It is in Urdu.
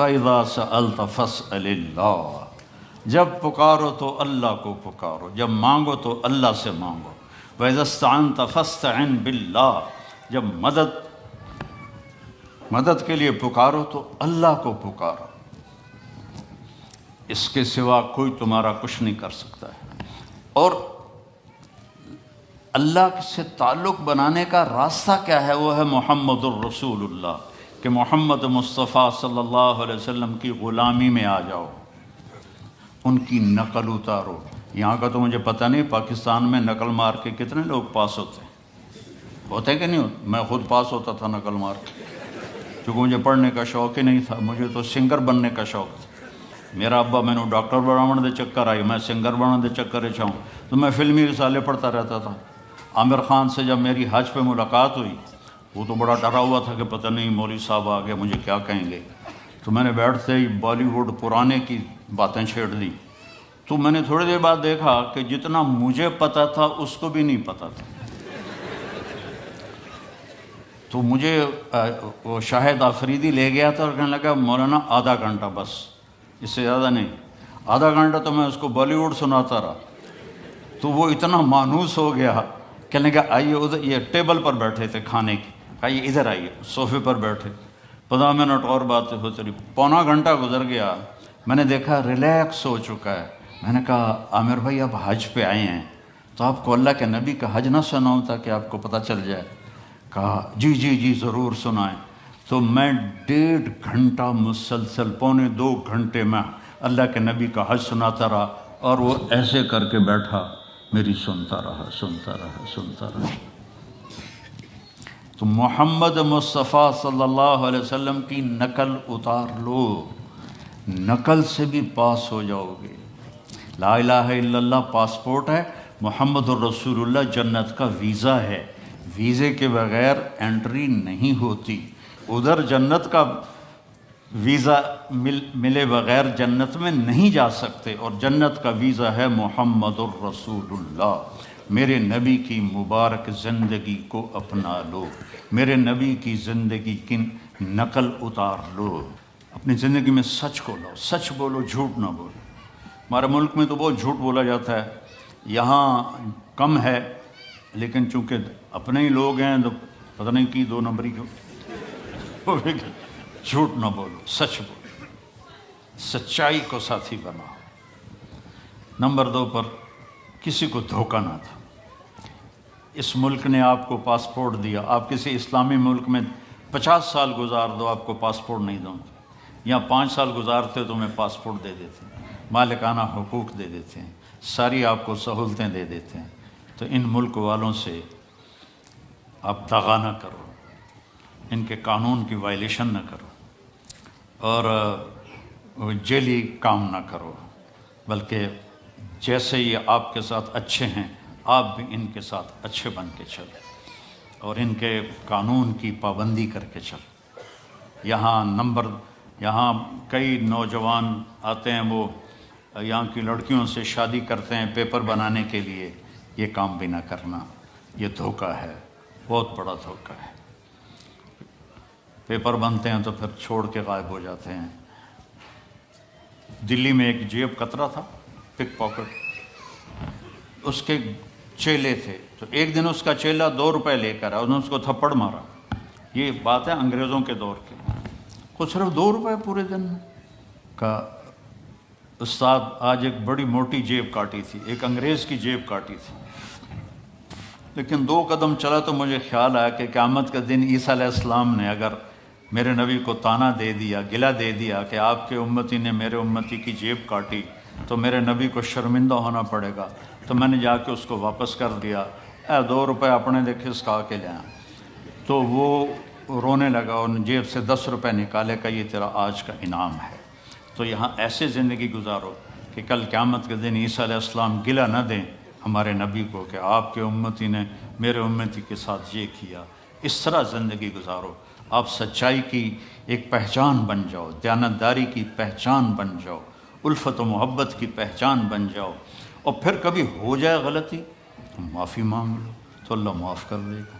وَإِذَا سَأَلْتَ فَاسْأَلِ اللَّهَ، جب پکارو تو اللہ کو پکارو، جب مانگو تو اللہ سے مانگو۔ وَإِذَا اسْتَعَنْتَ فَاسْتَعِنْ بِاللَّهِ، جب مدد کے لیے پکارو تو اللہ کو پکارو، اس کے سوا کوئی تمہارا کچھ نہیں کر سکتا ہے۔ اور اللہ سے تعلق بنانے کا راستہ کیا ہے؟ وہ ہے محمد الرسول اللہ، کہ محمد مصطفیٰ صلی اللہ علیہ وسلم کی غلامی میں آ جاؤ، ان کی نقل اتارو۔ یہاں کا تو مجھے پتہ نہیں پاکستان میں نقل مار کے کتنے لوگ پاس ہوتے کہ نہیں ہوتے؟ میں خود پاس ہوتا تھا نقل مار کے، کیونکہ مجھے پڑھنے کا شوق ہی نہیں تھا، مجھے تو سنگر بننے کا شوق تھا۔ میرا ابا میں نے ڈاکٹر بناون دے چکر آئی، میں سنگر بناون دے چکر چاہوں تو میں فلمی رسالے پڑھتا رہتا تھا۔ عامر خان سے جب میری حج پہ ملاقات ہوئی، وہ تو بڑا ڈرا ہوا تھا کہ پتہ نہیں مولوی صاحب آگے مجھے کیا کہیں گے، تو میں نے بیٹھتے ہی بالی ووڈ پرانے کی باتیں چھیڑ دی۔ تو میں نے تھوڑی دیر بعد دیکھا کہ جتنا مجھے پتہ تھا اس کو بھی نہیں پتہ تھا۔ تو مجھے وہ شاہد آفریدی لے گیا تھا اور کہنے لگا مولانا آدھا گھنٹہ بس، اس سے زیادہ نہیں۔ آدھا گھنٹہ تو میں اس کو بالی ووڈ سناتا رہا، تو وہ اتنا مانوس ہو گیا، کہنے لگا آئیے ادھر، یہ ٹیبل پر بیٹھے تھے کھانے کی، آئیے ادھر آئیے، صوفے پر بیٹھے، 15 منٹ اور باتیں ہوتی رہی، پونا گھنٹہ گزر گیا، میں نے دیکھا ریلیکس ہو چکا ہے۔ میں نے کہا عامر بھائی آپ حج پہ آئے ہیں تو آپ کو اللہ کے نبی کا حج نہ سناؤں تاکہ آپ کو پتہ چل جائے؟ کہا جی جی جی ضرور سنائیں۔ تو میں 1.5 گھنٹہ مسلسل، 1.25 گھنٹے میں اللہ کے نبی کا حج سناتا رہا، اور وہ ایسے کر کے بیٹھا، میری سنتا رہا۔ تو محمد مصطفیٰ صلی اللہ علیہ وسلم کی نقل اتار لو، نقل سے بھی پاس ہو جاؤ گے۔ لا الہ الا اللہ پاسپورٹ ہے، محمد الرسول اللہ جنت کا ویزا ہے، ویزے کے بغیر انٹری نہیں ہوتی۔ ادھر جنت کا ویزا ملے بغیر جنت میں نہیں جا سکتے، اور جنت کا ویزا ہے محمد الرسول اللہ۔ میرے نبی کی مبارک زندگی کو اپنا لو، میرے نبی کی زندگی کی نقل اتار لو، اپنی زندگی میں سچ کو لاؤ، سچ بولو، جھوٹ نہ بولو۔ ہمارے ملک میں تو بہت جھوٹ بولا جاتا ہے، یہاں کم ہے، لیکن چونکہ اپنے ہی لوگ ہیں تو پتہ نہیں کی 2 نمبری کیوں۔ جھوٹ نہ بولو، سچ بولو، سچائی کو ساتھی بناؤ۔ نمبر 2 پر کسی کو دھوکہ نہ دو۔ اس ملک نے آپ کو پاسپورٹ دیا، آپ کسی اسلامی ملک میں 50 سال گزار دو، آپ کو پاسپورٹ نہیں دوں گا۔ یہاں 5 سال گزارتے تو میں پاسپورٹ دے دیتے ہیں، مالکانہ حقوق دے دیتے ہیں، ساری آپ کو سہولتیں دے دیتے ہیں۔ تو ان ملک والوں سے آپ دغا نہ کرو، ان کے قانون کی وائلیشن نہ کرو، اور جیلی کام نہ کرو، بلکہ جیسے یہ آپ کے ساتھ اچھے ہیں آپ بھی ان کے ساتھ اچھے بن کے چلیں، اور ان کے قانون کی پابندی کر کے چلیں۔ یہاں کئی نوجوان آتے ہیں، وہ یہاں کی لڑکیوں سے شادی کرتے ہیں پیپر بنانے کے لیے، یہ کام بھی نہ کرنا، یہ دھوکہ ہے، بہت بڑا دھوکہ ہے۔ پیپر بنتے ہیں تو پھر چھوڑ کے غائب ہو جاتے ہیں۔ دلی میں ایک جیب کترا تھا، پک پاکٹ، اس کے چیلے تھے، تو ایک دن اس کا چیلا 2 روپے لے کر آیا، انہوں نے اس کو تھپڑ مارا۔ یہ بات ہے انگریزوں کے دور کی، کو صرف 2 روپے پورے دن میں۔ کہا استاد آج ایک بڑی موٹی جیب کاٹی تھی، ایک انگریز کی جیب کاٹی تھی، لیکن 2 قدم چلا تو مجھے خیال آیا کہ قیامت کے دن عیسیٰ علیہ السلام نے اگر میرے نبی کو طعنہ دے دیا، گلہ دے دیا کہ آپ کے امتی نے میرے امتی کی جیب کاٹی، تو میرے نبی کو شرمندہ ہونا پڑے گا۔ تو میں نے جا کے اس کو واپس کر دیا، 2 روپے اپنے دے کھسکا کے لے آیا۔ تو وہ رونے لگا اور جیب سے 10 روپے نکالے، کہ یہ تیرا آج کا انعام ہے۔ تو یہاں ایسے زندگی گزارو کہ کل قیامت کے دن عیسیٰ علیہ السلام گلہ نہ دیں ہمارے نبی کو کہ آپ کے امتی نے میرے امتی کے ساتھ یہ کیا۔ اس طرح زندگی گزارو، آپ سچائی کی ایک پہچان بن جاؤ، دیانتداری کی پہچان بن جاؤ، الفت و محبت کی پہچان بن جاؤ، اور پھر کبھی ہو جائے غلطی تو معافی مانگ لو، تو اللہ معاف کر دے گا۔